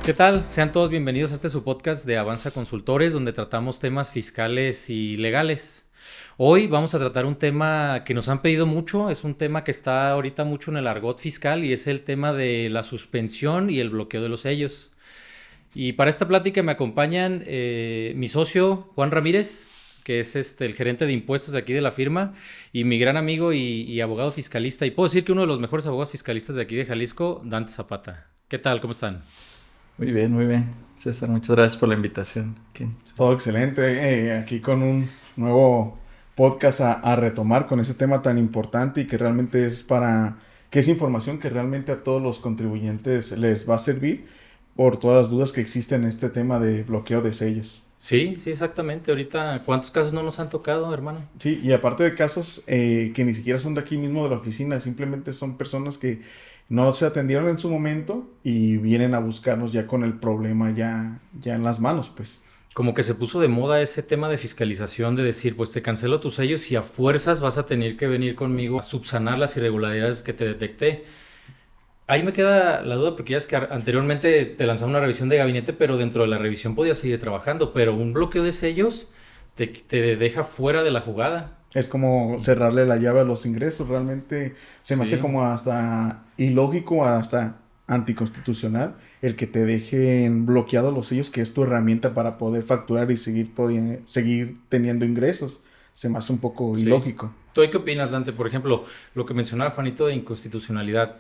¿Qué tal? Sean todos bienvenidos a su podcast de Avanza Consultores, donde tratamos temas fiscales y legales. Hoy vamos a tratar un tema que nos han pedido mucho, es un tema que está ahorita mucho en el argot fiscal y es el tema de la suspensión y el bloqueo de los sellos. Y para esta plática me acompañan mi socio Juan Ramírez, que es el gerente de impuestos de aquí de la firma, y mi gran amigo y abogado fiscalista, y puedo decir que uno de los mejores abogados fiscalistas de aquí de Jalisco, Dante Zapata. ¿Qué tal? ¿Cómo están? Muy bien, César, muchas gracias por la invitación. Okay. Todo excelente, aquí con un nuevo podcast a retomar con ese tema tan importante y que realmente que es información que realmente a todos los contribuyentes les va a servir por todas las dudas que existen en este tema de bloqueo de sellos. Sí, sí, exactamente. Ahorita, ¿cuántos casos no nos han tocado, hermano? Sí, y aparte de casos que ni siquiera son de aquí mismo de la oficina, simplemente son personas que no se atendieron en su momento y vienen a buscarnos ya con el problema ya en las manos, pues. Como que se puso de moda ese tema de fiscalización, de decir, pues te cancelo tus sellos y a fuerzas vas a tener que venir conmigo a subsanar las irregularidades que te detecté. Ahí me queda la duda porque ya es que anteriormente te lanzaba una revisión de gabinete, pero dentro de la revisión podías seguir trabajando, pero un bloqueo de sellos te deja fuera de la jugada. Es como cerrarle la llave a los ingresos. Realmente se me hace Sí. como hasta ilógico, hasta anticonstitucional el que te dejen bloqueados los sellos, que es tu herramienta para poder facturar y seguir teniendo ingresos. Se me hace un poco Sí. ilógico. ¿Tú qué opinas, Dante? Por ejemplo, lo que mencionaba Juanito de inconstitucionalidad.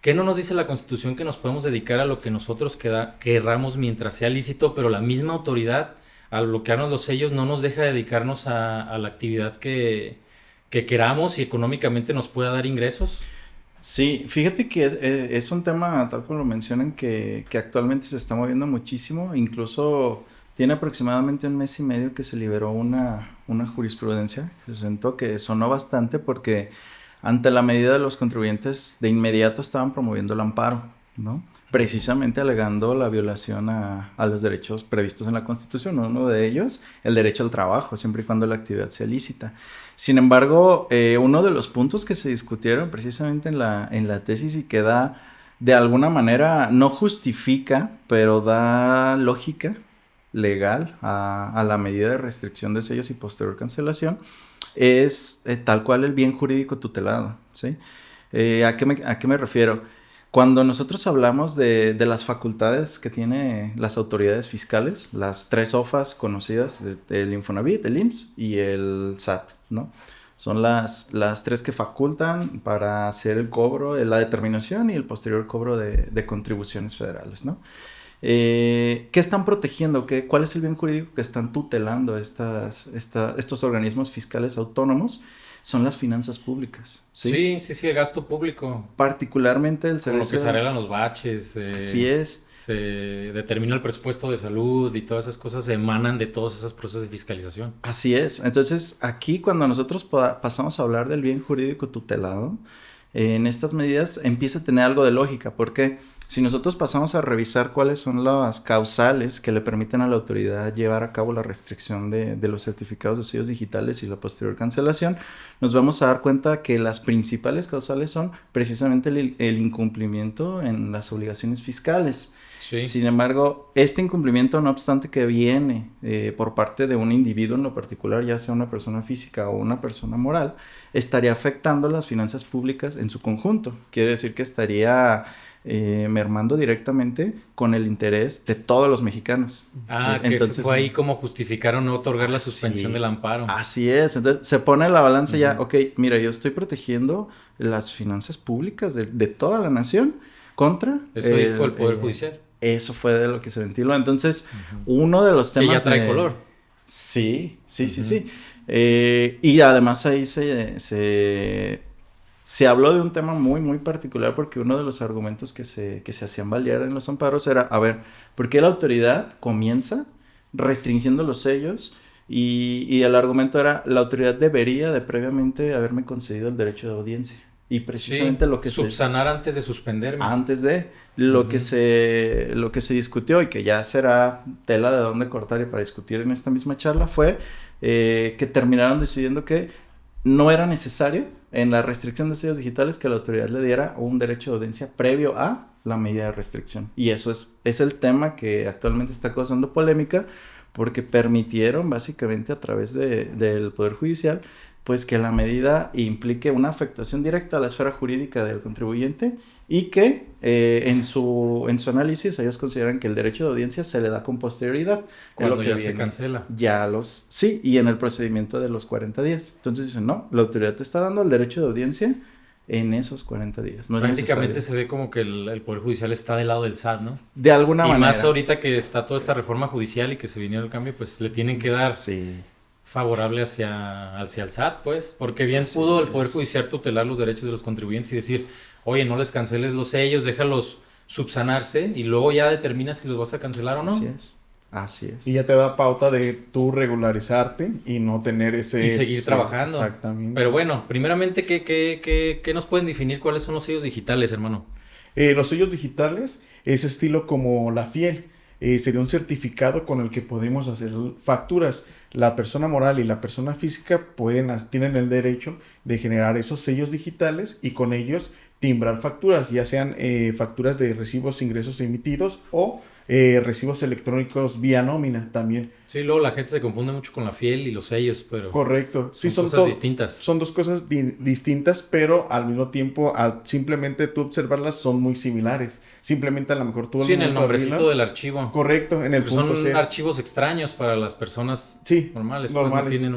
¿Qué no nos dice la Constitución que nos podemos dedicar a lo que nosotros querramos mientras sea lícito, pero la misma autoridad al bloquearnos los sellos no nos deja dedicarnos a la actividad que queramos y económicamente nos pueda dar ingresos? Sí, fíjate que es un tema, tal como lo mencionan, que actualmente se está moviendo muchísimo. Incluso tiene aproximadamente un mes y medio que se liberó una jurisprudencia que se sentó, que sonó bastante porque ante la medida de los contribuyentes de inmediato estaban promoviendo el amparo, ¿no? Precisamente alegando la violación a los derechos previstos en la Constitución. Uno de ellos, el derecho al trabajo, siempre y cuando la actividad sea lícita. Sin embargo, uno de los puntos que se discutieron precisamente en la tesis y que da, de alguna manera, no justifica, pero da lógica legal a la medida de restricción de sellos y posterior cancelación, es tal cual el bien jurídico tutelado, ¿sí? ¿A qué me refiero? Cuando nosotros hablamos de las facultades que tienen las autoridades fiscales, las tres OFAs conocidas, el Infonavit, el IMSS y el SAT, ¿no? Son las tres que facultan para hacer el cobro, la determinación y el posterior cobro de contribuciones federales, ¿no? ¿Qué están protegiendo? ¿Cuál es el bien jurídico que están tutelando estos organismos fiscales autónomos? Son las finanzas públicas, ¿sí? Sí, el gasto público. Particularmente el Con lo servicio... que se arreglan los baches, Así es. se determina el presupuesto de salud y todas esas cosas se emanan de todos esos procesos de fiscalización. Así es. Entonces, aquí cuando nosotros pasamos a hablar del bien jurídico tutelado, en estas medidas empieza a tener algo de lógica, porque si nosotros pasamos a revisar cuáles son las causales que le permiten a la autoridad llevar a cabo la restricción de los certificados de sellos digitales y la posterior cancelación, nos vamos a dar cuenta que las principales causales son precisamente el incumplimiento en las obligaciones fiscales. Sí. Sin embargo, este incumplimiento, no obstante que viene por parte de un individuo en lo particular, ya sea una persona física o una persona moral, estaría afectando las finanzas públicas en su conjunto. Quiere decir que estaría mermando directamente con el interés de todos los mexicanos. Ah, Sí, que entonces, fue ahí como justificaron no otorgar la suspensión sí, del amparo. así es. Entonces se pone en la balanza ya, Ujú. ok, mira, yo estoy protegiendo las finanzas públicas de toda la nación contra Eso dijo el Poder Judicial. eso fue de lo que se ventiló. Entonces, uno de los Que temas... ya trae color. Sí. Ujú. Y además ahí se habló de un tema muy, muy particular porque uno de los argumentos que se hacían valer en los amparos era, a ver, ¿por qué la autoridad comienza restringiendo los sellos? Y el argumento era, la autoridad debería de previamente haberme concedido el derecho de audiencia. Y precisamente Sí, lo que subsanar antes de suspenderme. antes de lo Ujú. que se discutió y que ya será tela de dónde cortar y para discutir en esta misma charla fue que terminaron decidiendo que no era necesario en la restricción de sellos digitales que la autoridad le diera un derecho de audiencia previo a la medida de restricción. Y eso es el tema que actualmente está causando polémica, porque permitieron básicamente a través del Poder Judicial pues que la medida implique una afectación directa a la esfera jurídica del contribuyente y que en su análisis ellos consideran que el derecho de audiencia se le da con posterioridad. Cuando lo que ya se cancela. Sí, y en el procedimiento de los 40 días. Entonces dicen, no, la autoridad te está dando el derecho de audiencia en esos 40 días. No es Prácticamente necesario. se ve como que el Poder Judicial está del lado del SAT, ¿no? De alguna Y manera. más ahorita que está toda esta reforma judicial y que se viene el cambio, pues le tienen que dar Sí. favorable hacia el SAT, pues, porque bien Así pudo el Poder es. Judicial tutelar los derechos de los contribuyentes y decir, oye, no les canceles los sellos, déjalos subsanarse y luego ya determina si los vas a cancelar o no. Así es. Así es. Y ya te da pauta de tú regularizarte y no tener ese... Y seguir trabajando. Exactamente. Pero bueno, primeramente, ¿qué nos pueden definir cuáles son los sellos digitales, hermano? Los sellos digitales es estilo como la fiel. Sería un certificado con el que podemos hacer facturas. La persona moral y la persona física tienen el derecho de generar esos sellos digitales y con ellos timbrar facturas, ya sean facturas de recibos, ingresos emitidos o recibos electrónicos vía nómina también. Sí, luego la gente se confunde mucho con la fiel y los sellos, pero Correcto. Sí, son cosas distintas. Son dos cosas distintas, pero al mismo tiempo, simplemente tú observarlas, son muy similares. Simplemente a lo mejor tú... Sí, en el nombrecito del archivo. Correcto, en el Porque punto son C. archivos extraños para las personas normales. Pues no tienen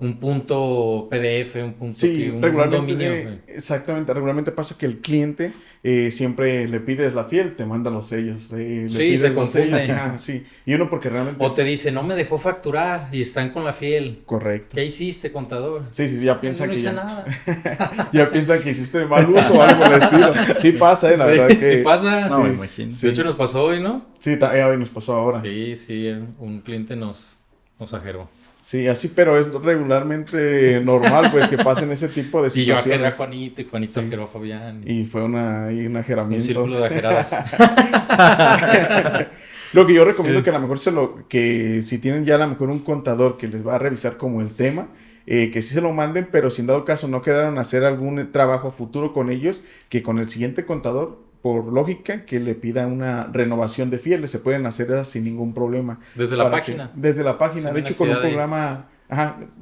un punto PDF, un punto Sí, un regularmente, dominio. exactamente, regularmente pasa que el cliente siempre le pides la fiel, te manda los sellos. Le Sí, pides se los confunde. sellos, sí. Y uno porque realmente... O te dice, no me dejó facturar y están con la fiel. Correcto. ¿Qué hiciste, contador? Sí, ya piensa Yo no que hice ya... nada. Ya piensa que hiciste mal uso o algo por el estilo. Sí pasa, la verdad que... Sí pasa. No, me sí, imagino. De hecho nos pasó hoy, ¿no? Sí, hoy nos pasó ahora. Sí, un cliente nos ajeró. Sí, así, pero es regularmente normal, pues, que pasen ese tipo de Y yo ajeré a situaciones. Juanito y Juanito ajeró a Fabián. Y fue un Un ajeramiento. círculo de ajeradas. Lo que yo recomiendo que a lo mejor que si tienen ya a lo mejor un contador que les va a revisar como el tema, que sí se lo manden, pero si en dado caso no quedaron a hacer algún trabajo a futuro con ellos, que con el siguiente contador, por lógica, que le pida una renovación de fieles, se pueden hacer esas sin ningún problema. Desde la página. Desde la página, Sin de hecho con un necesidad de- programa,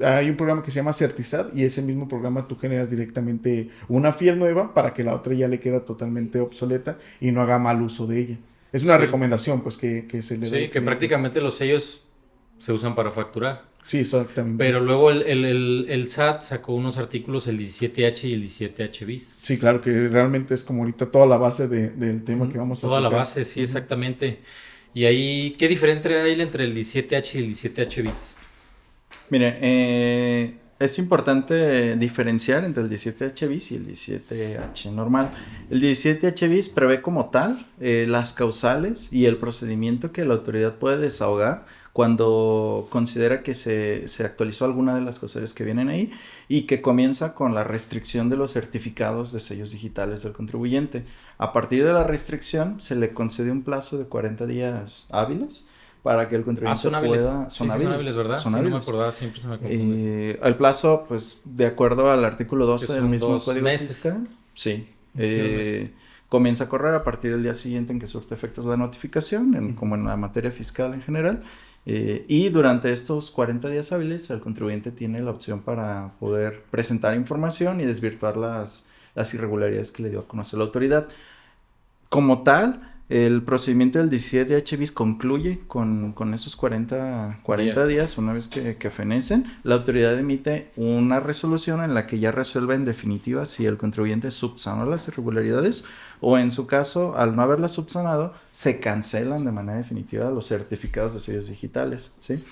hay un programa que se llama Certisat y ese mismo programa tú generas directamente una fiel nueva para que la otra ya le queda totalmente obsoleta y no haga mal uso de ella. Es una Sí. recomendación, pues, que se le da. Sí, que prácticamente los sellos se usan para facturar. Sí, exactamente. Pero luego el SAT sacó unos artículos, el 17H y el 17H bis. Sí, claro, que realmente es como ahorita toda la base del tema que vamos a Toda la tocar. base, sí, exactamente. Y ahí, ¿qué diferencia hay entre el 17H y el 17H bis? Mire, es importante diferenciar entre el 17H bis y el 17H normal. El 17H bis prevé como tal las causales y el procedimiento que la autoridad puede desahogar cuando considera que se actualizó alguna de las causales que vienen ahí y que comienza con la restricción de los certificados de sellos digitales del contribuyente. A partir de la restricción se le concede un plazo de 40 días hábiles para que el contribuyente Son hábiles. pueda... Son hábiles, ¿verdad? Son Sí, no me hábiles. acordaba, siempre se me confunde. El plazo, pues, de acuerdo al artículo 12 Que del son mismo 2 Código meses. Fiscal, sí, 22 meses. comienza a correr a partir del día siguiente en que surte efectos la notificación, como en la materia fiscal en general, y durante estos 40 días hábiles el contribuyente tiene la opción para poder presentar información y desvirtuar las irregularidades que le dio a conocer la autoridad. Como tal, el procedimiento del 17H bis concluye con esos 40 días una vez que fenecen. La autoridad emite una resolución en la que ya resuelve en definitiva si el contribuyente subsanó las irregularidades o en su caso, al no haberlas subsanado, se cancelan de manera definitiva los certificados de sellos digitales, ¿sí?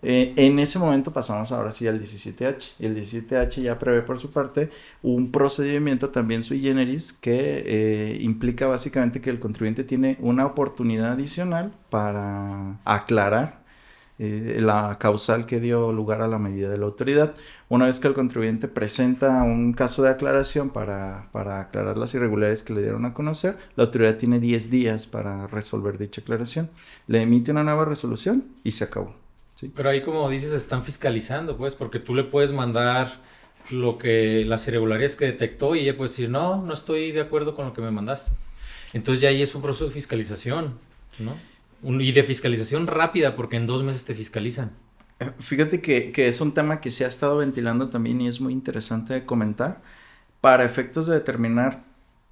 En ese momento pasamos ahora sí al 17H. El 17H ya prevé por su parte un procedimiento también sui generis que implica básicamente que el contribuyente tiene una oportunidad adicional para aclarar la causal que dio lugar a la medida de la autoridad. Una vez que el contribuyente presenta un caso de aclaración para aclarar las irregularidades que le dieron a conocer, la autoridad tiene 10 días para resolver dicha aclaración. Le emite una nueva resolución y se acabó. Sí. Pero ahí, como dices, están fiscalizando, pues, porque tú le puedes mandar las irregularidades que detectó y ella puede decir, no, no estoy de acuerdo con lo que me mandaste. Entonces ya ahí es un proceso de fiscalización, ¿no? Y de fiscalización rápida, porque en 2 meses te fiscalizan. Fíjate que es un tema que se ha estado ventilando también y es muy interesante de comentar para efectos de determinar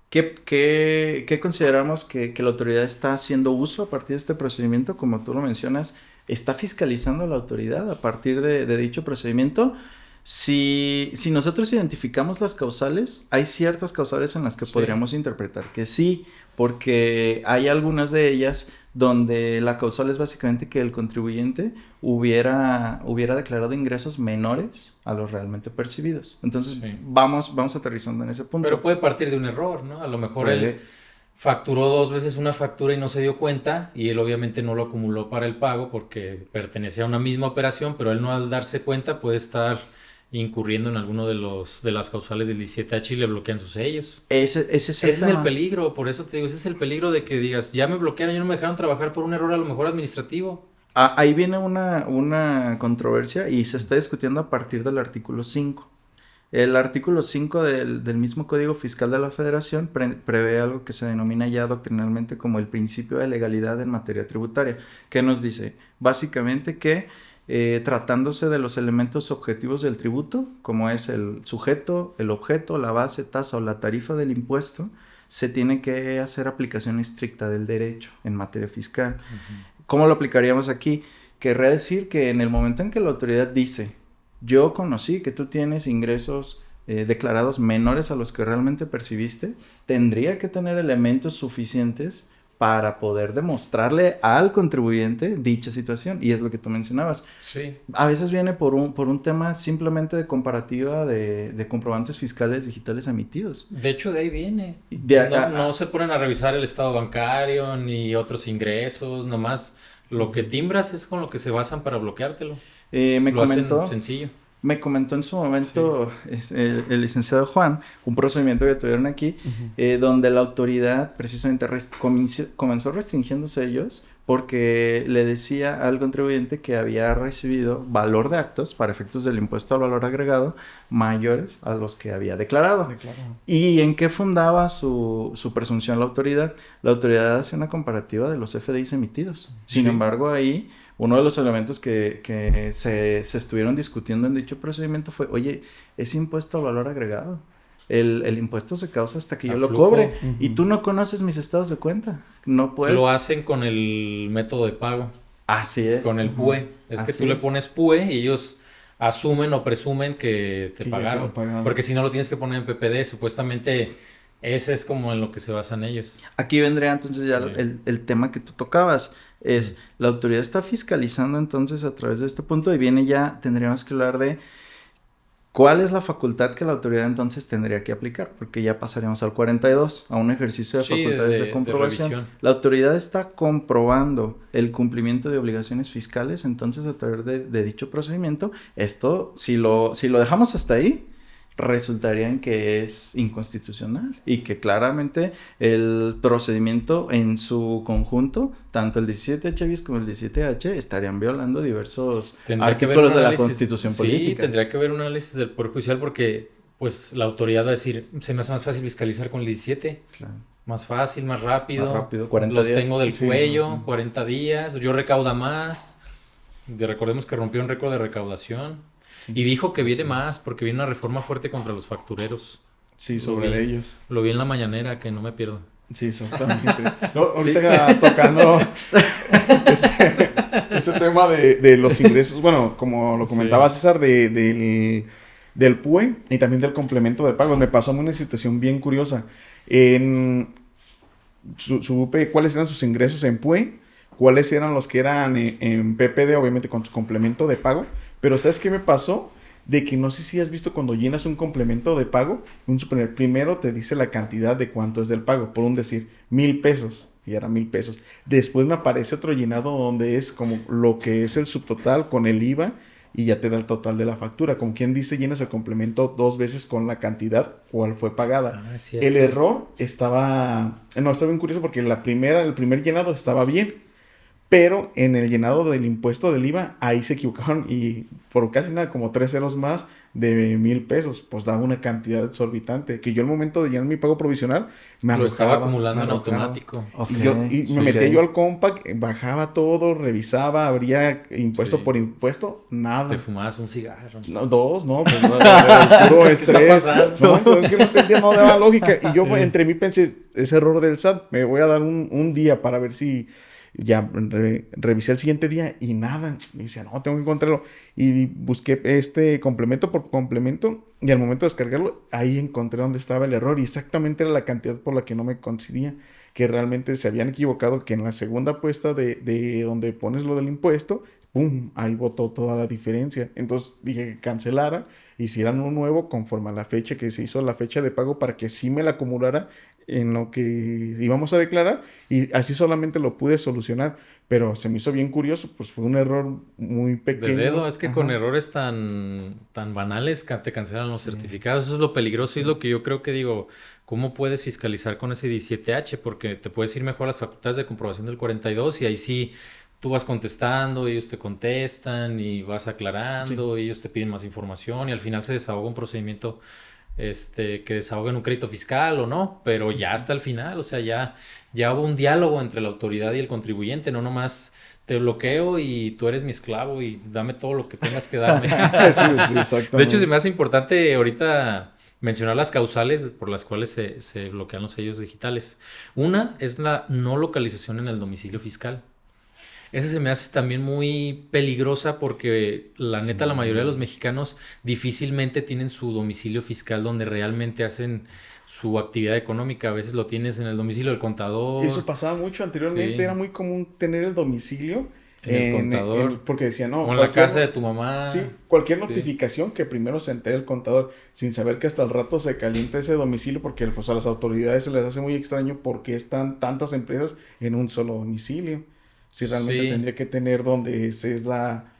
qué consideramos que la autoridad está haciendo uso a partir de este procedimiento. Como tú lo mencionas, está fiscalizando la autoridad a partir de dicho procedimiento. Si nosotros identificamos las causales, hay ciertas causales en las que Sí. podríamos interpretar que sí, porque hay algunas de ellas donde la causal es básicamente que el contribuyente hubiera declarado ingresos menores a los realmente percibidos. Entonces, Sí. vamos aterrizando en ese punto. Pero puede partir de un error, ¿no? A lo mejor él Puede. facturó 2 veces una factura y no se dio cuenta, y él obviamente no lo acumuló para el pago porque pertenecía a una misma operación, pero él, no, al darse cuenta, puede estar incurriendo en alguno de las causales del 17H y le bloquean sus sellos. Ese es Ese es el peligro, por eso te digo, ese es el peligro de que digas, ya me bloquearon, ya no me dejaron trabajar por un error a lo mejor administrativo. Ahí viene una controversia y se está discutiendo a partir del artículo 5. El artículo 5 del mismo Código Fiscal de la Federación prevé algo que se denomina ya doctrinalmente como el principio de legalidad en materia tributaria, que nos dice básicamente que tratándose de los elementos objetivos del tributo, como es el sujeto, el objeto, la base, tasa o la tarifa del impuesto, se tiene que hacer aplicación estricta del derecho en materia fiscal. ¿Cómo lo aplicaríamos aquí? Querría decir que en el momento en que la autoridad dice, yo conocí que tú tienes ingresos declarados menores a los que realmente percibiste, tendría que tener elementos suficientes para poder demostrarle al contribuyente dicha situación. Y es lo que tú mencionabas. Sí. A veces viene por un tema simplemente de comparativa de comprobantes fiscales digitales emitidos. De hecho, de ahí viene. De, No se ponen a revisar el estado bancario ni otros ingresos, nomás lo que timbras es con lo que se basan para bloqueártelo. Lo hacen sencillo. Me comentó en su momento el licenciado Juan, un procedimiento que tuvieron aquí, donde la autoridad precisamente comenzó restringiendo sellos porque le decía al contribuyente que había recibido valor de actos para efectos del impuesto al valor agregado mayores a los que había declarado. ¿Y en qué fundaba su presunción la autoridad? La autoridad hace una comparativa de los FDIs emitidos. Sin embargo, ahí uno de los elementos que se estuvieron discutiendo en dicho procedimiento fue, oye, es impuesto al valor agregado. El impuesto se causa hasta que yo lo cobre. Y tú no conoces mis estados de cuenta. No puedes. Lo hacen con el método de pago. Así es. Con el PUE. Es que tú le pones PUE y ellos asumen o presumen que te pagaron. Porque si no lo tienes que poner en PPD, supuestamente ese es como en lo que se basan ellos. Aquí vendría entonces ya el tema que tú tocabas. Es la autoridad está fiscalizando entonces a través de este punto y viene ya, tendríamos que hablar de cuál es la facultad que la autoridad entonces tendría que aplicar, porque ya pasaríamos al 42, a un ejercicio de facultades de comprobación. La autoridad está comprobando el cumplimiento de obligaciones fiscales, entonces a través de dicho procedimiento, esto, si lo dejamos hasta ahí, resultaría en que es inconstitucional y que claramente el procedimiento en su conjunto, tanto el 17H bis como el 17H, estarían violando diversos artículos de la Constitución política. Sí, tendría que haber un análisis del Poder Judicial porque pues la autoridad va a decir, se me hace más fácil fiscalizar con el 17. Claro. Más fácil, más rápido. 40 Los días. tengo del cuello, 40 días, yo recauda más. Recordemos que rompió un récord de recaudación. Y dijo que viene más, porque viene una reforma fuerte contra los factureros. Sí, sobre ellos. Lo vi en la mañanera, que no me pierdo. Sí, exactamente. Ahorita tocando ese tema de los ingresos, bueno, como lo comentaba César, del PUE y también del complemento de pagos. Me pasó a mí una situación bien curiosa. Supe cuáles eran sus ingresos en PUE, cuáles eran los que eran en PPD, obviamente con su complemento de pago. Pero ¿sabes qué me pasó? De que no sé si has visto cuando llenas un complemento de pago, primero te dice la cantidad de cuánto es del pago, por un decir, 1,000 pesos, y era 1,000 pesos. Después me aparece otro llenado donde es como lo que es el subtotal con el IVA y ya te da el total de la factura. Como quien dice, llenas el complemento 2 veces con la cantidad cual fue pagada. El error estaba bien curioso porque el primer llenado estaba bien. Pero en el llenado del impuesto del IVA, ahí se equivocaron y por casi nada, como 3 ceros más de 1,000 pesos, pues daba una cantidad exorbitante. Que yo al momento de llenar mi pago provisional, me Lo estaba arrojaba, acumulando me en arrojaba. automático. Ok, Y me ok. metía yo al Compact, bajaba todo, revisaba, abría impuesto Sí. por impuesto, nada. Te fumabas un cigarro. No, dos, no, pues no, era puro ¿Qué está estrés. pasando? No, entonces que no entendía, no daba lógica. Y yo Sí. entre mí pensé, ese error del SAT, me voy a dar un día para ver si ya revisé el siguiente día y nada. Me decía, no, tengo que encontrarlo. Y busqué complemento por complemento y al momento de descargarlo, ahí encontré dónde estaba el error y exactamente era la cantidad por la que no me coincidía. Que realmente se habían equivocado, que en la segunda apuesta de donde pones lo del impuesto, ¡pum! Ahí botó toda la diferencia. Entonces dije que cancelara, hicieran uno nuevo conforme a la fecha que se hizo la fecha de pago para que sí me la acumulara en lo que íbamos a declarar y así solamente lo pude solucionar. Pero se me hizo bien curioso, pues fue un error muy De pequeño. dedo, es que Ajá. con errores tan banales te cancelan los Sí. certificados. Eso es lo peligroso Sí, y es sí. lo que yo creo que digo, ¿cómo puedes fiscalizar con ese 17H? Porque te puedes ir mejor a las facultades de comprobación del 42 y ahí sí tú vas contestando, ellos te contestan y vas Sí. aclarando, y ellos te piden más información y al final se desahoga un procedimiento que desahoga en un crédito fiscal o no, pero ya hasta el final, o sea, ya hubo un diálogo entre la autoridad y el contribuyente, no nomás te bloqueo y tú eres mi esclavo y dame todo lo que tengas que darme. Sí, sí, De hecho, se exactamente. me hace importante ahorita mencionar las causales por las cuales se bloquean los sellos digitales. Una es la no localización en el domicilio fiscal. Esa se me hace también muy peligrosa porque la Sí. neta la mayoría de los mexicanos difícilmente tienen su domicilio fiscal donde realmente hacen su actividad económica. A veces lo tienes en el domicilio del Eso contador, pasaba mucho anteriormente, sí, era muy común tener el domicilio en el contador porque decían, o no, en la cualquier, casa de tu mamá. sí, cualquier Sí. notificación que primero se entere el contador, sin saber que hasta el rato se calienta ese domicilio, porque pues a las autoridades se les hace muy extraño porque están tantas empresas en un solo domicilio. Si realmente Sí. tendría que tener donde es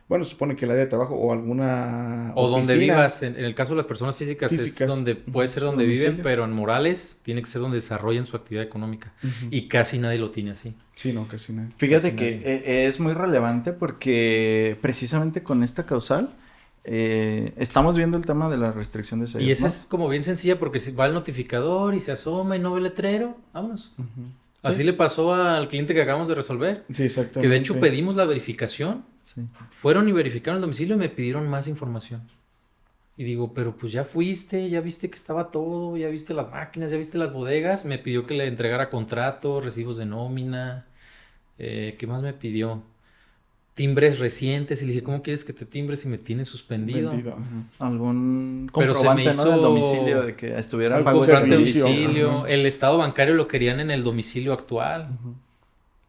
bueno, supone que el área de trabajo o alguna O donde oficina vivas, en el caso de las personas físicas es físicas. donde puede ser Su donde viven, domicilio. pero en Morales tiene que ser donde desarrollan su actividad económica. Ujú. Y casi nadie lo tiene así. Sí, no, casi nada. Fíjate Casi que nadie. es muy relevante porque precisamente con esta causal estamos viendo el tema de la restricción de Y sellos, esa ¿no? es como bien sencilla porque si va el notificador y se asoma y no ve el letrero, vámonos. Ujú. Así Sí. le pasó al cliente que acabamos de resolver. Sí, exactamente. Que de hecho pedimos la verificación, Sí. fueron y verificaron el domicilio y me pidieron más información. Y digo, pero pues ya fuiste, ya viste que estaba todo, ya viste las máquinas, ya viste las bodegas. Me pidió que le entregara contratos, recibos de nómina. ¿Qué más me pidió? Timbres recientes. Y le dije, ¿cómo quieres que te timbres si me tienes suspendido? Vendido, ajá. Algún Pero se me comprobante, ¿no? Del hizo domicilio, de que estuviera en Algo pago de comprobante de servicio, domicilio. ajá. El estado bancario lo querían en el domicilio actual. Ujú.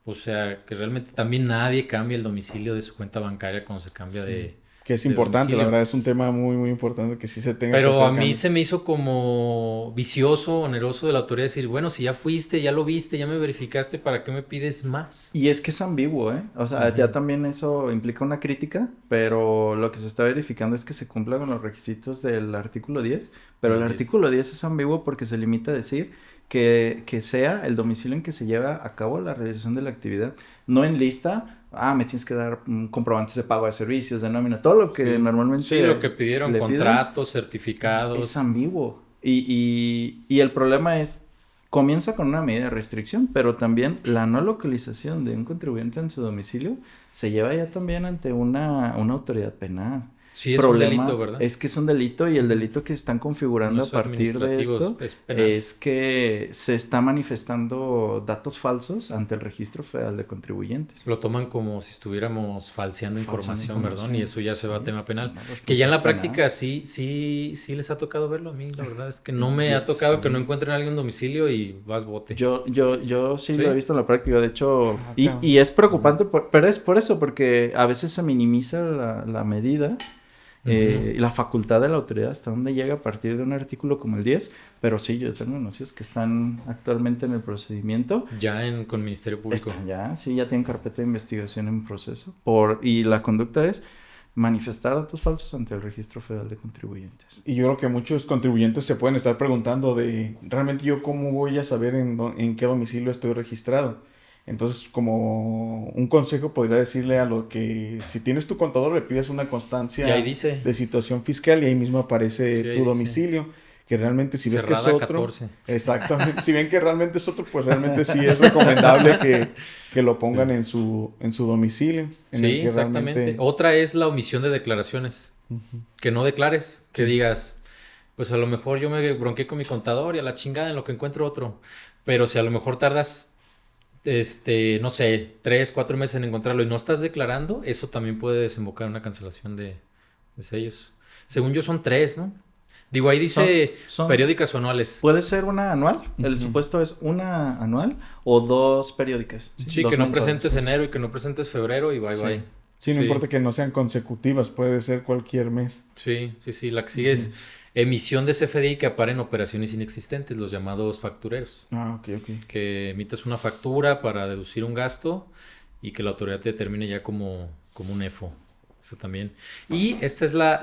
O sea, que realmente también nadie cambia el domicilio de su cuenta bancaria cuando se cambia Sí. Que es de importante, la domicilio. verdad, es un tema muy, muy importante que sí se tenga que Pero hacer a el mí cambio. se me hizo como vicioso, oneroso de la autoridad decir, bueno, si ya fuiste, ya lo viste, ya me verificaste, ¿para qué me pides más? Y es que es ambiguo, ¿eh? O sea, ya Ujú. también eso implica una crítica, pero lo que se está verificando es que se cumpla con los requisitos del artículo 10, pero el Y artículo 10 es ambiguo porque se limita a decir que sea el domicilio en que se lleva a cabo la realización de la actividad, no en lista, me tienes que dar comprobantes de pago de servicios, de nómina, todo lo que Sí. normalmente Sí, lo que pidieron, le piden. contratos, Es certificados. ambiguo. Y el problema es, comienza con una medida de restricción, pero también la no localización de un contribuyente en su domicilio se lleva ya también ante una autoridad penal. Sí, es un Problema delito, ¿verdad? es que es un delito y el delito que están configurando No a es partir de administrativo, esto es penal. es que se está manifestando datos falsos ante el Registro Federal de Contribuyentes. Lo toman como si estuviéramos falseando información, ¿verdad? Y eso ya se va a sí, tema penal. una Que ya en la responsabilidad penal. práctica sí les ha tocado verlo a mí, la verdad es que no me ha Yo- tocado que sí. no encuentren a alguien en domicilio y vas bote. Yo sí ¿Sí? lo he visto en la práctica, de hecho, Ah, y cabrón. es preocupante, pero es por eso, porque a veces se minimiza la medida Ujú. y la facultad de la autoridad hasta donde llega a partir de un artículo como el 10, pero sí, yo tengo noticias que están actualmente en el procedimiento. Ya con Ministerio Público. Están ya, sí, ya tienen carpeta de investigación en proceso. Y la conducta es manifestar datos falsos ante el Registro Federal de Contribuyentes. Y yo creo que muchos contribuyentes se pueden estar preguntando de, ¿realmente yo cómo voy a saber en qué domicilio estoy registrado? Entonces, como un consejo podría decirle a lo que, si tienes tu contador, le pides una Y constancia ahí dice, de situación fiscal y ahí mismo aparece sí, ahí tu dice, domicilio, que realmente si ves que es cerrada otro, 14. exactamente, si ven que realmente es otro, pues realmente sí es recomendable que lo pongan en su domicilio, en el Sí, que exactamente. realmente... Otra es la omisión de declaraciones. Ujú. Que no declares, que Sí. digas, pues a lo mejor yo me bronqué con mi contador y a la chingada en lo que encuentro otro. Pero si a lo mejor tardas, no sé, 3, 4 meses en encontrarlo y no estás declarando, eso también puede desembocar en una cancelación de sellos. Según yo son 3, ¿no? Digo, ahí dice Son periódicas o anuales. Puede ser una anual, el Ujú. supuesto es una anual o 2 periódicas, ¿sí? Sí, que 2 no mensuales. presentes enero y que no presentes febrero y bye Sí, bye. Sí, no importa que no sean consecutivas, puede ser cualquier mes. Sí. La que sigue así es es. emisión de CFDI que aparen operaciones inexistentes, los llamados factureros. Ah, ok. Que emitas una factura para deducir un gasto y que la autoridad te determine ya como un EFO. Eso también. Y esta es la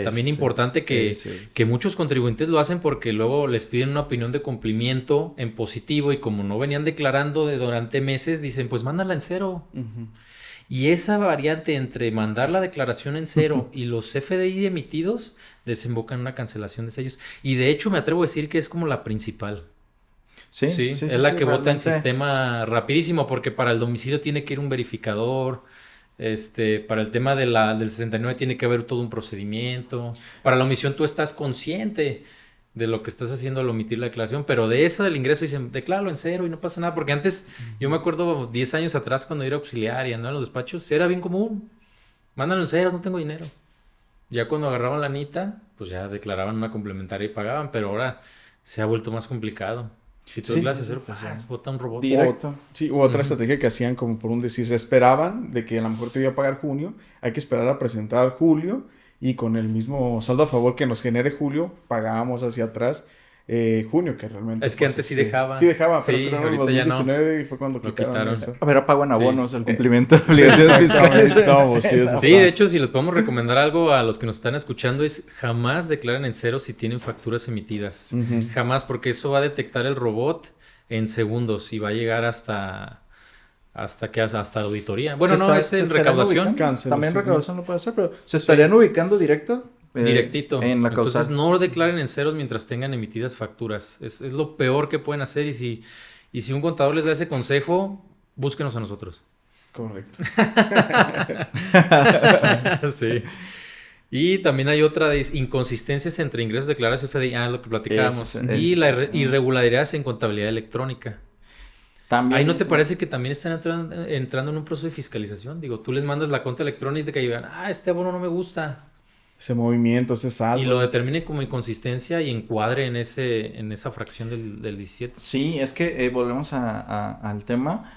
también Ese, importante ese. que muchos contribuyentes lo hacen porque luego les piden una opinión de cumplimiento en positivo y como no venían declarando durante meses, dicen, pues mándala en cero. Ujú. Y esa variante entre mandar la declaración en cero y los CFDI emitidos desemboca en una cancelación de sellos. Y de hecho me atrevo a decir que es como la principal. Sí, Sí, sí, es sí, la sí, que vota en realmente. sistema rapidísimo porque para el domicilio tiene que ir un verificador, para el tema del 69 tiene que haber todo un procedimiento. Para la omisión tú estás consciente de lo que estás haciendo al omitir la declaración, pero de esa del ingreso dicen, decláralo en cero y no pasa nada, porque antes, yo me acuerdo 10 años atrás cuando era auxiliar y andaba en los despachos, era bien común, mándalo en cero, no tengo dinero. Ya cuando agarraban la anita, pues ya declaraban una complementaria y pagaban, pero ahora se ha vuelto más complicado. Si tú Sí, declaras sí, en sí. cero, pues ya vota un robot. Directo. Sí, u otra Ujú. estrategia que hacían como por un decir, se esperaban de que a lo mejor te iba a pagar junio, hay que esperar a presentar julio y con el mismo saldo a favor que nos genere julio, pagábamos hacia atrás junio, que realmente Es que pues antes sí sí dejaba. dejaba, pero Sí, creo que en el ahorita ya no. 2019 fue cuando Lo quitaron quitaron. eso. A ver, pago en Sí. abonos el cumplimiento de Sí, obligaciones fiscales. exactamente, no, pues sí, eso Sí, de está. hecho, si les podemos recomendar algo a los que nos están escuchando es jamás declaren en cero si tienen facturas emitidas. Ujú. Jamás, porque eso va a detectar el robot en segundos y va a llegar hasta auditoría. Bueno, no, es Se en estarían recaudación, ubicando. También Cancelación. recaudación lo puede hacer, pero se sí, estarían ubicando directo directito. en la Entonces causal. no declaren en ceros mientras tengan emitidas facturas. Es lo peor que pueden hacer y si un contador les da ese consejo, búsquenos a nosotros. Correcto. Sí. Y también hay otra de inconsistencias entre ingresos declarados y FDI, lo que platicábamos. Y Ese la es el- irregularidades en contabilidad electrónica. También Ahí no te es- parece que también están entrando en un proceso de fiscalización. Digo, tú les mandas la cuenta electrónica y digan, este abono no me gusta. Ese movimiento, ese Y saldo. lo determine como inconsistencia y encuadre en esa fracción del 17. Sí, es que volvemos al tema.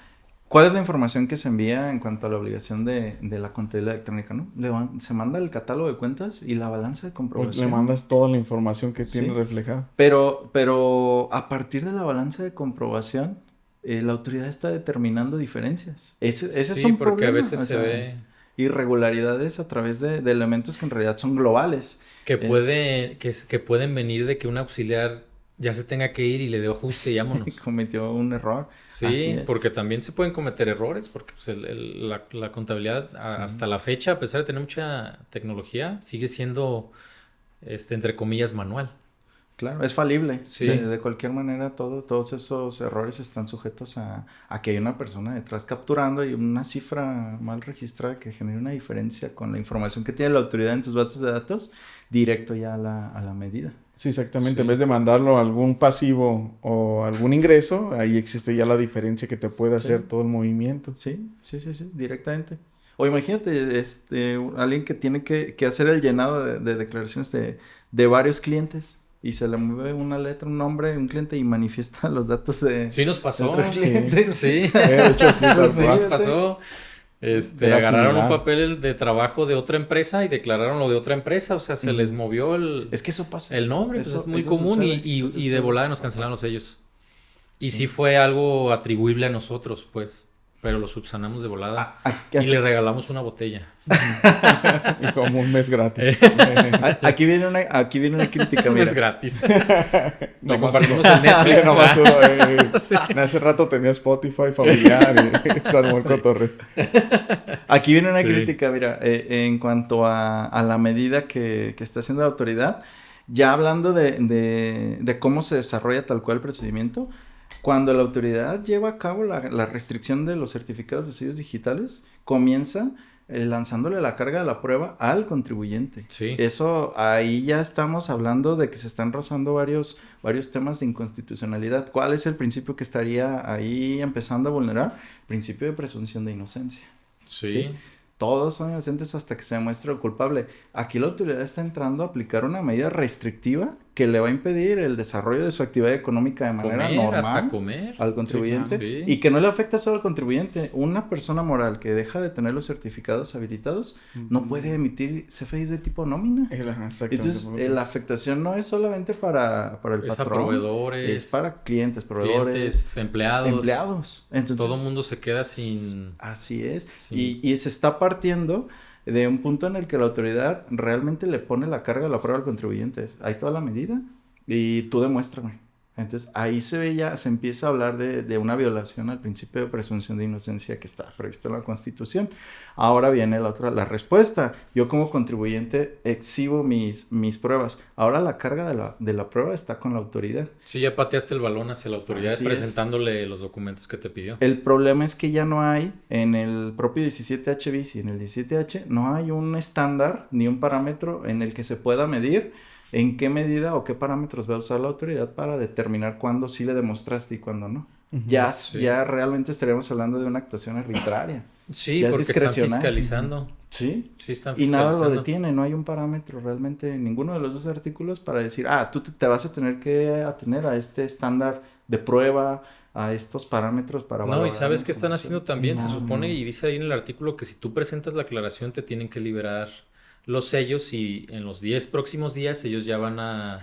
¿Cuál es la información que se envía en cuanto a la obligación de la contabilidad electrónica, no? Se manda el catálogo de cuentas y la balanza de Pues comprobación. le mandas toda la información que Sí. tiene reflejada. Pero a partir de la balanza de comprobación, la autoridad está determinando diferencias. Ese es Sí, un porque a problema. veces O se sea, ve irregularidades a través de elementos que en realidad son globales. que Eh, que pueden venir de que un auxiliar ya se tenga que ir y le dé ajuste y y vámonos. cometió un error. Así Sí, es. porque también se pueden cometer errores, porque pues, la contabilidad hasta la fecha, a pesar de tener mucha tecnología, sigue siendo, entre comillas, manual. Claro, es falible. Sí. De cualquier manera, todos esos errores están sujetos a que hay una persona detrás capturando y una cifra mal registrada que genere una diferencia con la información que tiene la autoridad en sus bases de datos, directo ya a la medida. Sí, exactamente. Sí. En vez de mandarlo a algún pasivo o algún ingreso, ahí existe ya la diferencia que te puede hacer Sí. todo el movimiento. Sí, directamente. O imagínate, alguien que tiene que hacer el llenado de declaraciones de varios clientes y se le mueve una letra, un nombre, un cliente y manifiesta los datos de Sí nos pasó. otro Sí. cliente. Sí, De hecho, sí, tal sí cual. nos pasó. Era Agarraron similar. un papel de trabajo de otra empresa y declararon lo de otra empresa, o sea, se les movió Es que eso pasa. el nombre, pues Eso- es muy eso común sucede, y eso de sucede. volada nos cancelaron los sellos. Y Sí. sí fue algo atribuible a nosotros, pues. pero lo subsanamos de volada Aquí, y le regalamos una botella. Y como un mes gratis. aquí viene una crítica, No mira. es gratis. No Le compartimos el Netflix. Nomás uno, Sí. Hace rato tenía Spotify familiar y se armó el cotorreo. Aquí viene una Sí. crítica, mira, en cuanto a la medida que está haciendo la autoridad, ya hablando de cómo se desarrolla tal cual el procedimiento, cuando la autoridad lleva a cabo la restricción de los certificados de sellos digitales, comienza lanzándole la carga de la prueba al contribuyente. Sí. Eso, ahí ya estamos hablando de que se están rozando varios temas de inconstitucionalidad. ¿Cuál es el principio que estaría ahí empezando a vulnerar? Principio de presunción de inocencia. Sí. Todos son inocentes hasta que se demuestre lo culpable. Aquí la autoridad está entrando a aplicar una medida restrictiva que le va a impedir el desarrollo de su actividad económica de manera Comer, hasta normal comer. al contribuyente, Sí. y que no le afecta solo al contribuyente. Una persona moral que deja de tener los certificados habilitados no puede emitir CFDIs de tipo nómina. Exactamente. Entonces, la afectación no es solamente para el Es a patrón, proveedores. es para clientes, proveedores, clientes, empleados. Entonces, Todo el mundo se queda sin... así es. Sí. Y se está partiendo de un punto en el que la autoridad realmente le pone la carga de la prueba al contribuyente. Hay toda la medida y tú demuéstrame. Entonces ahí se empieza a hablar de una violación al principio de presunción de inocencia que está previsto en la Constitución. Ahora viene la respuesta. Yo como contribuyente exhibo mis pruebas. Ahora la carga de la prueba está con la autoridad. Sí, ya pateaste el balón hacia la autoridad Así es. presentándole los documentos que te pidió. El problema es que ya no hay, en el propio 17H bis y en el 17H, no hay un estándar ni un parámetro en el que se pueda medir en qué medida o qué parámetros va a usar la autoridad para determinar cuándo sí le demostraste y cuándo no. Sí. Ya realmente estaríamos hablando de una actuación arbitraria. Sí, Ya es porque están discrecional. fiscalizando. Sí. Sí, están Y nada lo fiscalizando. detiene, no hay un parámetro realmente en ninguno de los dos artículos para decir, tú te vas a tener que atener a este estándar de prueba, a estos parámetros para No, valorar y ¿sabes la qué están información. haciendo también? Se No, supone, no. y dice ahí en el artículo, que si tú presentas la aclaración te tienen que liberar los sellos y en los 10 próximos días ellos ya van a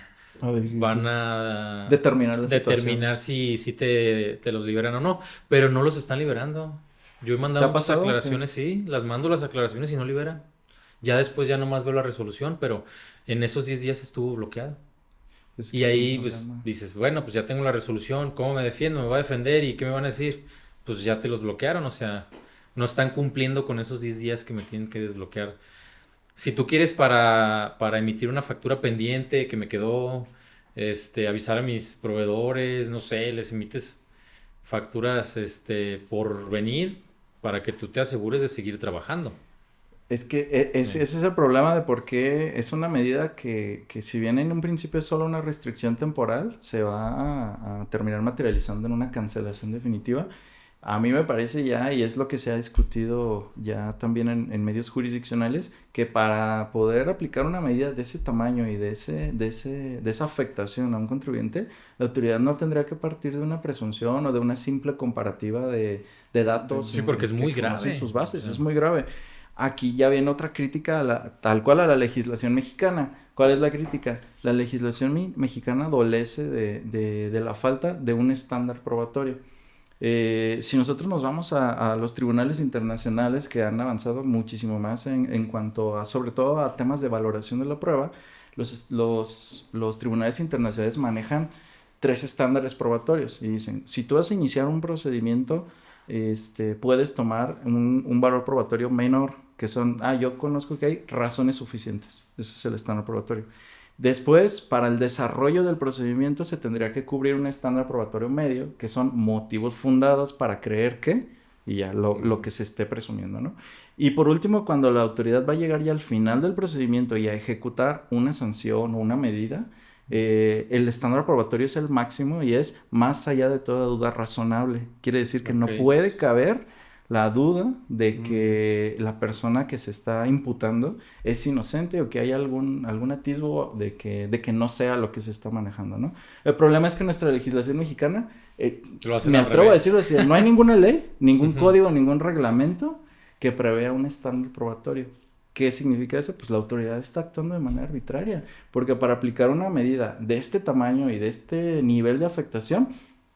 Determinar la determinar si te los liberan o no, pero no los están liberando. Yo he ¿Te mandado ha muchas pasado? aclaraciones, sí, las mando las aclaraciones y no liberan. Ya después ya nomás veo la resolución, pero en esos 10 días estuvo bloqueado. Es Y que ahí es un pues problema. dices, bueno, pues ya tengo la resolución, ¿cómo me defiendo? ¿Me va a defender? ¿Y qué me van a decir? Pues ya te los bloquearon, o sea, no están cumpliendo con esos 10 días que me tienen que desbloquear. Si tú quieres para emitir una factura pendiente que me quedó, avisar a mis proveedores, no sé, les emites facturas, por venir para que tú te asegures de seguir trabajando. Es que ese es el problema de por qué es una medida que si bien en un principio es solo una restricción temporal, se va a terminar materializando en una cancelación definitiva. A mí me parece ya, y es lo que se ha discutido ya también en medios jurisdiccionales, que para poder aplicar una medida de ese tamaño y de esa afectación a un contribuyente, la autoridad no tendría que partir de una presunción o de una simple comparativa de datos. Sí, porque es que muy conocen grave. sus bases, O sea. es muy grave. Aquí ya viene otra crítica tal cual a la legislación mexicana. ¿Cuál es la crítica? La legislación mexicana adolece de la falta de un estándar probatorio. Si nosotros nos vamos a los tribunales internacionales que han avanzado muchísimo más en cuanto a, sobre todo a temas de valoración de la prueba, los tribunales internacionales manejan 3 estándares probatorios y dicen, si tú vas a iniciar un procedimiento, puedes tomar un valor probatorio menor, que son, yo conozco que hay razones suficientes, ese es el estándar probatorio. Después, para el desarrollo del procedimiento se tendría que cubrir un estándar probatorio medio, que son motivos fundados para creer que, y ya lo que se esté presumiendo, ¿no? Y por último, cuando la autoridad va a llegar ya al final del procedimiento y a ejecutar una sanción o una medida, el estándar probatorio es el máximo y es más allá de toda duda razonable. Quiere decir que no puede caber la duda de que la persona que se está imputando es inocente o que hay algún atisbo de que no sea lo que se está manejando, ¿no? El problema es que nuestra legislación mexicana, me atrevo a decirlo así, no hay ninguna ley, ningún código, ningún reglamento que prevea un estándar probatorio. ¿Qué significa eso? Pues la autoridad está actuando de manera arbitraria, porque para aplicar una medida de este tamaño y de este nivel de afectación,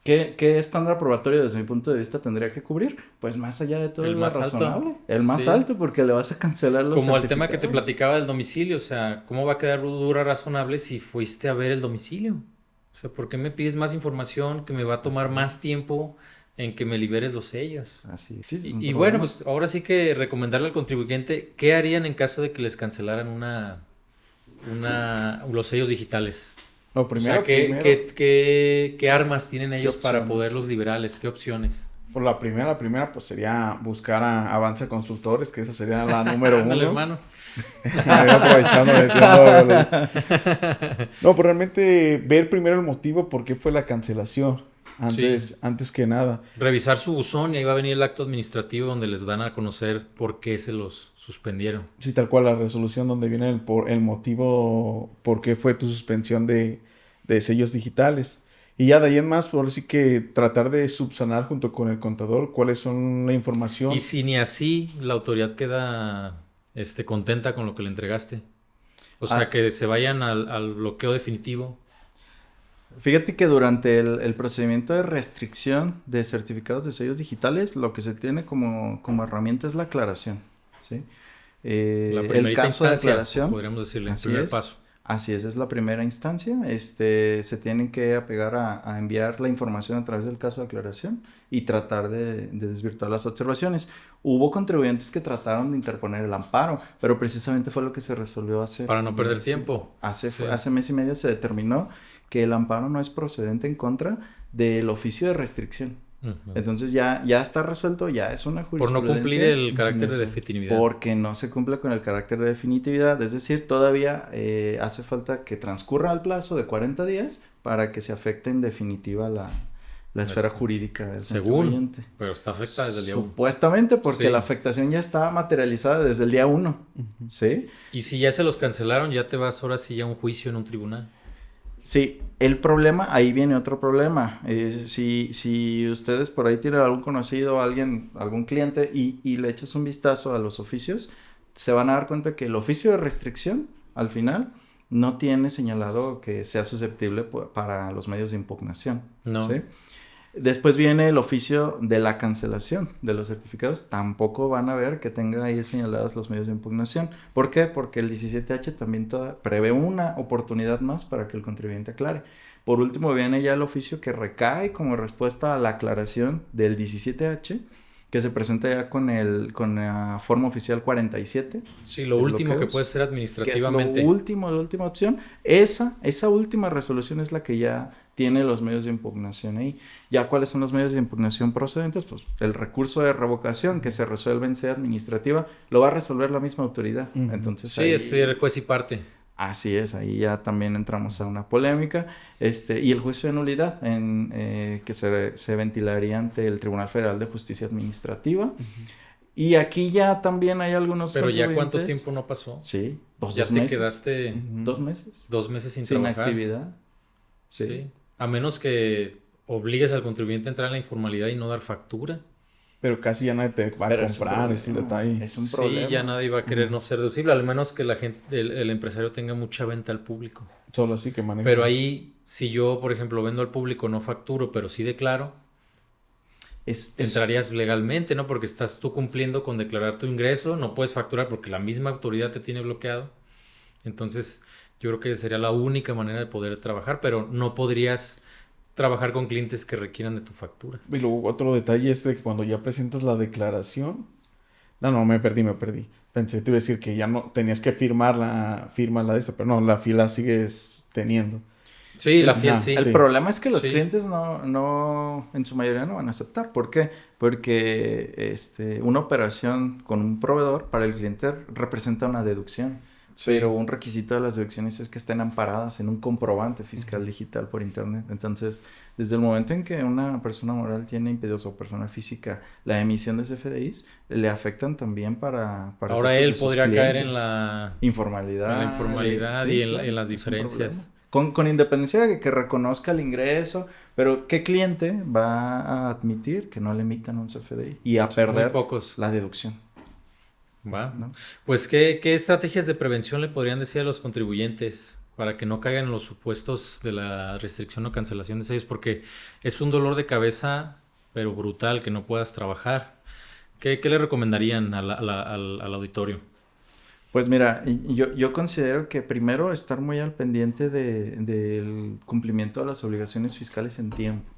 ¿Qué estándar probatorio desde mi punto de vista tendría que cubrir? Pues más allá de todo El lo más alto. razonable. El más Sí. alto, porque le vas a cancelar los Como el tema que te certificados. platicaba del domicilio, o sea, ¿cómo va a quedar dura razonable si fuiste a ver el domicilio? O sea, ¿por qué me pides más información que me va a tomar Así más tiempo en que me liberes los sellos? Así, sí, es un Y bueno, problema. pues ahora sí que recomendarle al contribuyente qué harían en caso de que les cancelaran los sellos digitales. Lo O sea, primero, ¿qué armas tienen ¿Qué ellos para opciones? poderlos liberales? ¿Qué opciones? pues la primera, pues sería buscar a Avanza Consultores, que esa sería la número Ándale, uno. hermano. Aprovechando, metiendo. No, pues realmente ver primero el motivo por qué fue la cancelación. Sí. Antes que nada. Revisar su buzón y ahí va a venir el acto administrativo donde les dan a conocer por qué se los suspendieron. Sí, tal cual la resolución donde viene el motivo por qué fue tu suspensión de sellos digitales. Y ya de ahí en más, por sí que tratar de subsanar junto con el contador cuáles son la información. Y si ni así la autoridad queda contenta con lo que le entregaste. O sea, Ah, que se vayan al bloqueo definitivo. Fíjate que durante el procedimiento de restricción de certificados de sellos digitales, lo que se tiene como herramienta es la aclaración, ¿sí? La El primerita caso de instancia, aclaración, podríamos decirle, el así primer es, paso. así es la primera instancia. Se tienen que apegar a enviar la información a través del caso de aclaración y tratar de desvirtuar las observaciones. Hubo contribuyentes que trataron de interponer el amparo, pero precisamente fue lo que se resolvió hace Para no perder mes tiempo. Sí. hace mes y medio se determinó que el amparo no es procedente en contra del oficio de restricción. Ujú. Entonces ya está resuelto, ya es una Por no jurisprudencia. cumplir el carácter de Eso. definitividad. Porque no se cumple con el carácter de definitividad, es decir, todavía hace falta que transcurra el plazo de 40 días para que se afecte en definitiva la esfera jurídica del Según, contribuyente. pero está afectada desde el día 1. Supuestamente porque Sí. la afectación ya está materializada desde el día 1, ¿sí? Y si ya se los cancelaron, ya te vas ahora sí a un juicio en un tribunal. Sí, el problema, ahí viene otro problema. Si ustedes por ahí tienen algún conocido, alguien, algún cliente y le echas un vistazo a los oficios, se van a dar cuenta que el oficio de restricción, al final, no tiene señalado que sea susceptible para los medios de impugnación. No. ¿Sí? Después viene el oficio de la cancelación de los certificados. Tampoco van a ver que tenga ahí señalados los medios de impugnación. ¿Por qué? Porque el 17H también prevé una oportunidad más para que el contribuyente aclare. Por último viene ya el oficio que recae como respuesta a la aclaración del 17H, que se presenta ya con la forma oficial 47. Sí, lo de último que bloqueos, puede ser que es administrativamente. lo último, la última opción. Esa última resolución es la que ya tiene los medios de impugnación ahí. Ya cuáles son los medios de impugnación procedentes, pues el recurso de revocación que se resuelve en sede administrativa lo va a resolver la misma autoridad. Ujú. Entonces Sí, ahí, es ser juez y parte. así es, ahí ya también entramos a una polémica. Y el juicio de nulidad que se ventilaría ante el Tribunal Federal de Justicia Administrativa. Y aquí ya también hay algunos Pero ya cuánto contribuyentes. tiempo no pasó. Sí, pues Ya 2 te meses. quedaste 2 meses. 2 meses sin Sin trabajar. actividad. Sí. Sí. A menos que obligues al contribuyente a entrar en la informalidad y no dar factura. Pero casi ya nadie te va a Pero es un comprar, es el problema, detalle. es un Sí, problema. ya nadie va a querer no ser deducible, al menos que la gente, el empresario tenga mucha venta al público. Solo así que maneja. Pero ahí, si yo, por ejemplo, vendo al público, no facturo, pero sí declaro, entrarías legalmente, ¿no? Porque estás tú cumpliendo con declarar tu ingreso, no puedes facturar porque la misma autoridad te tiene bloqueado. Entonces, yo creo que sería la única manera de poder trabajar, pero no podrías trabajar con clientes que requieran de tu factura. Y luego otro detalle es de que cuando ya presentas la declaración. No, me perdí. Pensé, te iba a decir que ya no tenías que firmar la de esta, pero no, la fila sigues teniendo. Sí, la Ajá, fiel sí. El sí. problema es que los Sí. clientes no, en su mayoría no van a aceptar. ¿Por qué? Porque una operación con un proveedor para el cliente representa una deducción. Sí. Pero un requisito de las deducciones es que estén amparadas en un comprobante fiscal digital por internet. Entonces, desde el momento en que una persona moral tiene impedidos o persona física la emisión de CFDIs, le afectan también para Ahora efectos él de sus podría caer en clientes. la Informalidad. informalidad Sí, y en, claro, en las es un diferencias. problema. Con independencia de que reconozca el ingreso, pero ¿qué cliente va a admitir que no le emitan un CFDI y a Son muy perder pocos. la deducción? Va. ¿No? Pues, ¿qué estrategias de prevención le podrían decir a los contribuyentes para que no caigan en los supuestos de la restricción o cancelación de sellos, porque es un dolor de cabeza, pero brutal, que no puedas trabajar. ¿Qué le recomendarían al auditorio? Pues mira, yo considero que primero estar muy al pendiente del cumplimiento de las obligaciones fiscales en tiempo.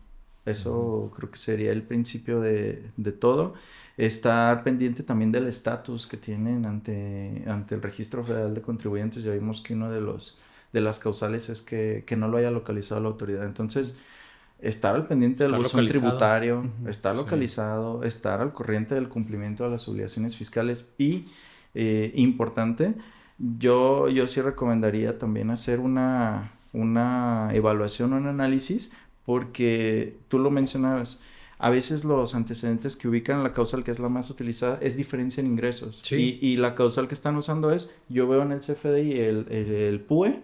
Eso creo que sería el principio de todo. Estar pendiente también del estatus que tienen ante el Registro Federal de Contribuyentes. Ya vimos que uno de las causales es que no lo haya localizado la autoridad. Entonces, estar al pendiente del Estar buzón localizado. tributario, estar Sí. localizado, estar al corriente del cumplimiento de las obligaciones fiscales y, importante, yo sí recomendaría también hacer una evaluación, un análisis, porque tú lo mencionabas, a veces los antecedentes que ubican la causal que es la más utilizada es diferencia en ingresos. Sí. Y la causal que están usando es, yo veo en el CFDI el PUE,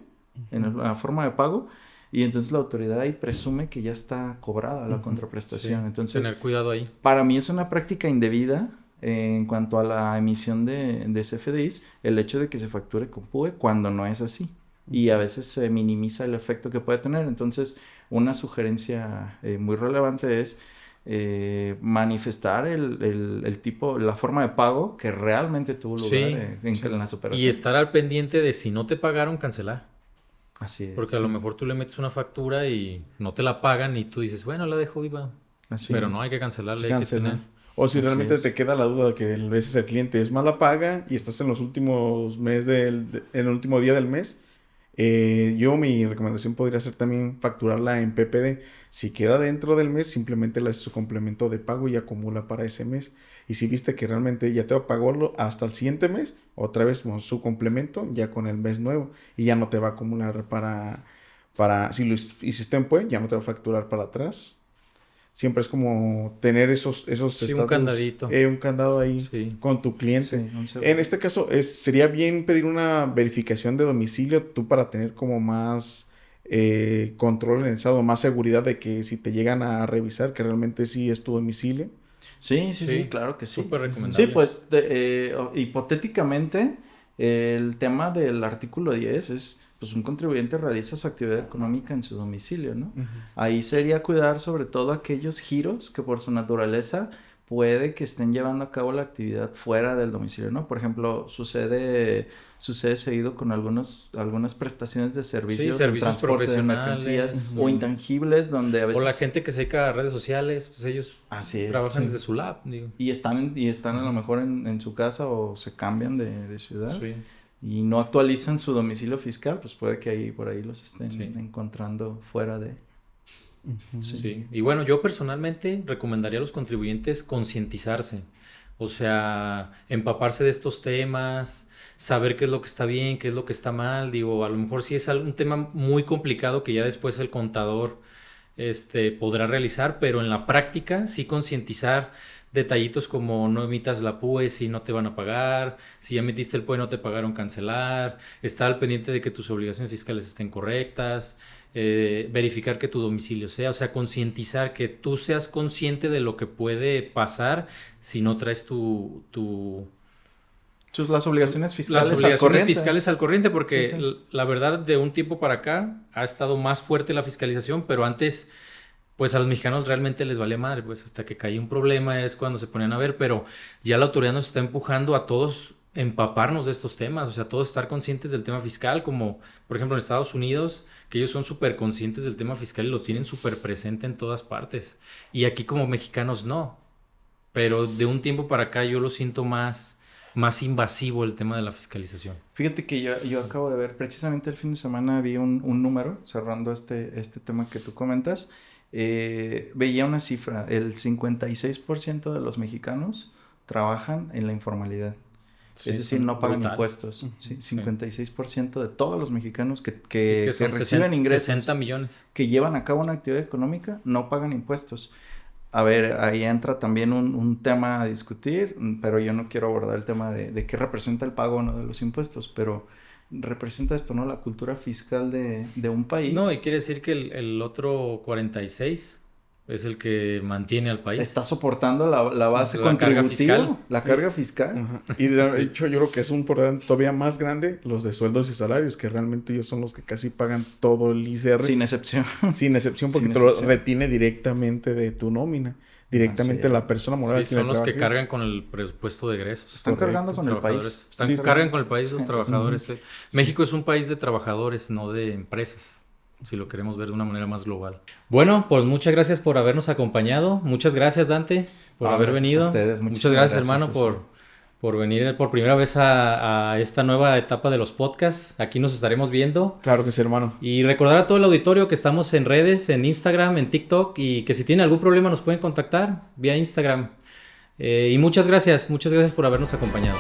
en la forma de pago, y entonces la autoridad ahí presume que ya está cobrada la contraprestación. Sí, Entonces, tener cuidado ahí. para mí es una práctica indebida en cuanto a la emisión de CFDIs, el hecho de que se facture con PUE cuando no es así. Y a veces se minimiza el efecto que puede tener. Entonces, una sugerencia muy relevante es manifestar el tipo, la forma de pago que realmente tuvo lugar en las operaciones. Y estar al pendiente de si no te pagaron, cancelar. Así es. Porque a lo mejor tú le metes una factura y no te la pagan y tú dices, bueno, la dejo viva. Así Pero es. no, hay que cancelarle, Sí, hay que cancelar. tener. O si Así realmente es. te queda la duda de que a veces el cliente es mala paga y estás en los últimos meses en el último día del mes, mi recomendación podría ser también facturarla en PPD. Si queda dentro del mes, simplemente le haces su complemento de pago y acumula para ese mes. Y si viste que realmente ya te pagó hasta el siguiente mes, otra vez su complemento ya con el mes nuevo y ya no te va a acumular si lo hiciste en PUE, ya no te va a facturar para atrás. Siempre es como tener esos Sí, un estatus, candadito. un candado ahí Sí. con tu cliente. Sí, un seguro. En este caso, sería bien pedir una verificación de domicilio tú para tener como más control en el estado, más seguridad de que si te llegan a revisar que realmente sí es tu domicilio. Sí, claro que sí. Súper recomendable. Sí, pues hipotéticamente el tema del artículo 10 es, pues un contribuyente realiza su actividad económica en su domicilio, ¿no? Ahí sería cuidar sobre todo aquellos giros que por su naturaleza puede que estén llevando a cabo la actividad fuera del domicilio, ¿no? Por ejemplo, sucede seguido con algunas prestaciones de servicios, de servicios transporte de profesionales, mercancías o intangibles donde a O veces... la gente que se dedica a redes sociales, pues ellos Así es, trabajan sí. desde su lab, digo. Y están a lo mejor en su casa o se cambian de ciudad Sí. y no actualizan su domicilio fiscal, pues puede que por ahí los estén Sí. encontrando fuera de... Sí. Y bueno, yo personalmente recomendaría a los contribuyentes concientizarse, o sea, empaparse de estos temas, saber qué es lo que está bien, qué es lo que está mal. Digo, a lo mejor sí es un tema muy complicado que ya después el contador podrá realizar, pero en la práctica sí concientizar detallitos como no emitas la PUE si no te van a pagar, si ya metiste el PUE no te pagaron, cancelar, estar al pendiente de que tus obligaciones fiscales estén correctas, verificar que tu domicilio o sea, concientizar, que tú seas consciente de lo que puede pasar si no traes Las obligaciones fiscales las al obligaciones corriente. fiscales al corriente, porque Sí. la verdad de un tiempo para acá ha estado más fuerte la fiscalización, pero antes pues a los mexicanos realmente les valía madre, pues hasta que caía un problema es cuando se ponían a ver, pero ya la autoridad nos está empujando a todos empaparnos de estos temas, o sea, todos estar conscientes del tema fiscal, como por ejemplo en Estados Unidos, que ellos son súper conscientes del tema fiscal y lo tienen súper presente en todas partes, y aquí como mexicanos no, pero de un tiempo para acá yo lo siento más invasivo el tema de la fiscalización. Fíjate que yo acabo de ver, precisamente el fin de semana vi un número, cerrando este tema que tú comentas, veía una cifra, el 56% de los mexicanos trabajan en la informalidad. Sí, Es decir, no pagan brutal. impuestos. Sí, 56% de todos los mexicanos que son reciben 60, ingresos, 60 millones. que llevan a cabo una actividad económica, no pagan impuestos. A ver, ahí entra también un tema a discutir, pero yo no quiero abordar el tema de qué representa el pago o no de los impuestos, pero representa esto, ¿no? La cultura fiscal de un país. No, y quiere decir que el otro 46 es el que mantiene al país. Está soportando la base La carga contributiva, fiscal. la carga fiscal. Ajá. Y de hecho yo creo que es un problema todavía más grande los de sueldos y salarios, que realmente ellos son los que casi pagan todo el ICR. Sin excepción. Sin excepción, porque Sin te lo excepción. retiene directamente de tu nómina. Directamente Así la es. persona moral. Sí, son los que cargan con el presupuesto de egresos. Están Correcto, cargando con el país. Cargan con el país los trabajadores. Ujú. México es un país de trabajadores, no de empresas, si lo queremos ver de una manera más global. Bueno, pues muchas gracias por habernos acompañado. Muchas gracias, Dante, por haber Gracias a venido. ustedes. Muchas Muchísimas gracias, gracias, hermano, César. por venir por primera vez a esta nueva etapa de los podcasts. Aquí nos estaremos viendo. Claro que sí, hermano. Y recordar a todo el auditorio que estamos en redes, en Instagram, en TikTok, y que si tienen algún problema nos pueden contactar vía Instagram. Y muchas gracias por habernos acompañado.